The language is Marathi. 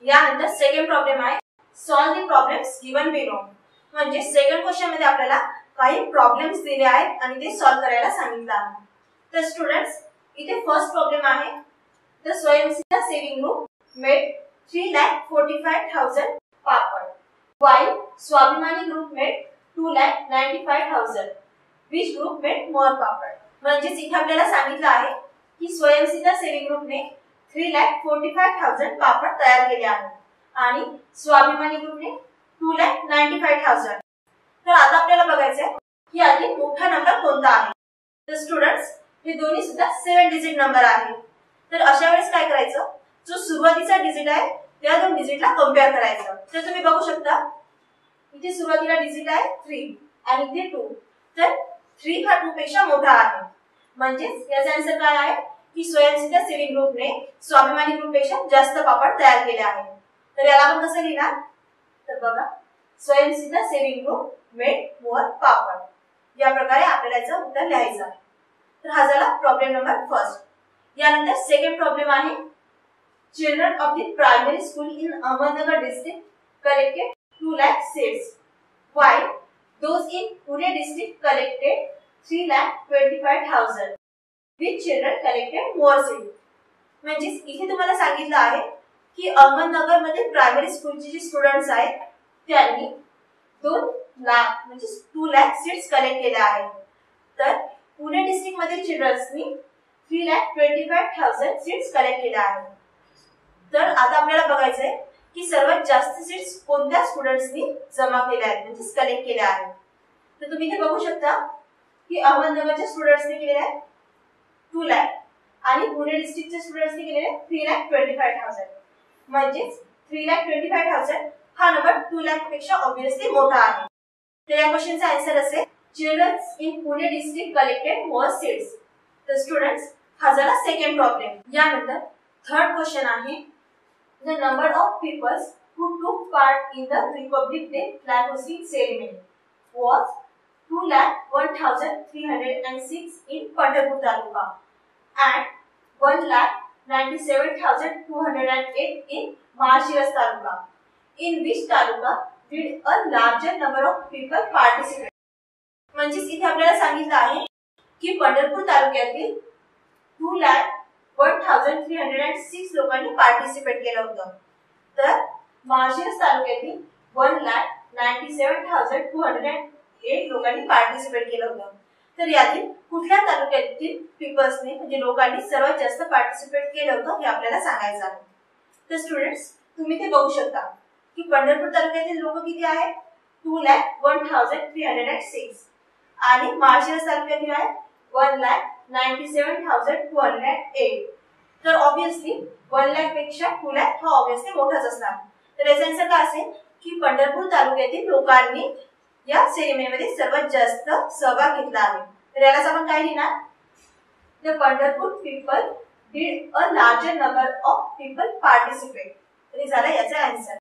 यानंतर सेकंड प्रॉब्लेम आहे solve the problems given below. म्हणजे सेकंड क्वेश्चन मध्ये आपल्याला काही प्रॉब्लेम्स दिले आहेत आणि ते सॉल्व करायला सांगितलं आहे। तर स्टुडंट्स इथे फर्स्ट प्रॉब्लेम आहे the Swayamsiddha saving group made 3,45,000 papad while Swabhimani group made 2,95,000 which group made more papad. म्हणजे इथे आपल्याला सांगितलं आहे की स्वयंसिद्ध सेविंग ग्रुपने 3,45,000 पापड तयार केले आहेत आणि स्वाभिमानी ग्रुपने 2,95,000। तर आता आपल्याला बघायचं आहे की आधी मोठा नंबर कोणता आहे। तर स्टुडंट्स हे दोन्ही सुद्धा 7 डिजिट नंबर आहे। तर अशा वेळेस काय करायचं, जो सुरुवातीचा डिजिट आहे त्या दोन डिजिटला कंपेअर करायचं। तर तुम्ही बघू शकता इथे सुरुवातीला डिजिट आहे 3 आणि इथे 2, तर 3 हा 2 पेक्षा मोठा आहे। म्हणजे याचा आन्सर काय आहे की स्वयंसिद्ध सेविंग ग्रुपने स्वाभिमानी ग्रुप पेक्षा जास्त पापड तयार केले आहेत। तर याला आपण कसं लिहिणार, तर बघा स्वयंसिद्ध सेविंग ग्रुप मेड मोर पापड, या प्रकारे आपल्याला याचं उत्तर लिहायचं आहे। तर हा झाला प्रॉब्लेम नंबर फर्स्ट। यानंतर सेकंड प्रॉब्लेम आहे children of the primary school in Ahmednagar district collected 2 lakh seeds while those in Pune district collected 3,25,000 which children collected more seeds। म्हणजे इथे तुम्हाला सांगितलं आहे की अहमदनगर मध्ये प्रायमरी स्कूलचे जे स्टुडंट्स आहेत त्यांनी 2 लाख म्हणजे 2 lakh सीड्स कलेक्ट केले आहेत। तर पुणे डिस्ट्रिक्ट मधील चिल्ड्रन्सनी 3,25,000 सीड्स कलेक्ट केले आहेत। तर आता आपल्याला बघायचं आहे की सर्वात जास्त सीड्स कोणत्या स्टुडंट्सनी जमा केले आहेत म्हणजे कलेक्ट केले आहेत। तर तुम्ही इथे बघू शकता की अहमदनगरच्या स्टुडंट्सनी केले आहेत 2 लाख आणि पुणे डिस्ट्रिक्टच्या स्टुडंट्सनी केले आहेत 3,25,000। म्हणजे 3,25,000 हा नंबर 2 लाख पेक्षा ऑब्वियसली मोठा आहे। तर या क्वेश्चनचा आन्सर असेल childrens in Pune district collected more seeds. तर स्टुडंट्स हा झाला सेकंड प्रॉब्लेम। यानंतर थर्ड क्वेश्चन आहे the number of people who took part in the Republic Day flag hosting ceremony was 2,01,306 in Pandharpur Taluka and 1,97,208 in Maharshiras Taluka. In which taluka did a larger number of people participate? म्हणजे इथे आपल्याला सांगितलं आहे की पंढरपूर तालुक्यातील 2,01,306 लोकांनी पार्टिसिपेट केलं होतं। तर माळशिरस तालुक्यातील 1,97,208 लोकांनी पार्टिसिपेट केलं होतं। तर यातील कुठल्या तालुक्यातील पीपल्सने म्हणजे लोकांनी सर्वात जास्त पार्टिसिपेट केलं होतं हे आपल्याला सांगायचं आहे। तर स्टुडंट्स तुम्ही ते बघू शकता की पंढरपूर तालुक्यातील लोक किती आहेत 2,01,306 आणि माळशिरस तालुक्यातील आहे 1,97,208। तर ऑब्वियसली 1 लाख पेक्षा 2 लाख हा ऑब्वियसली मोठाच असणार। तर याचा आन्सर काय असेल की पंढरपूर तालुक्यातील लोकांनी या सेरेमनीमध्ये सर्वात जास्त सहभाग घेतला आहे। तर यालाच आपण काय लिहिणार, the Pandharpur people did a larger number of people participate. तर हे झालं याचा आन्सर।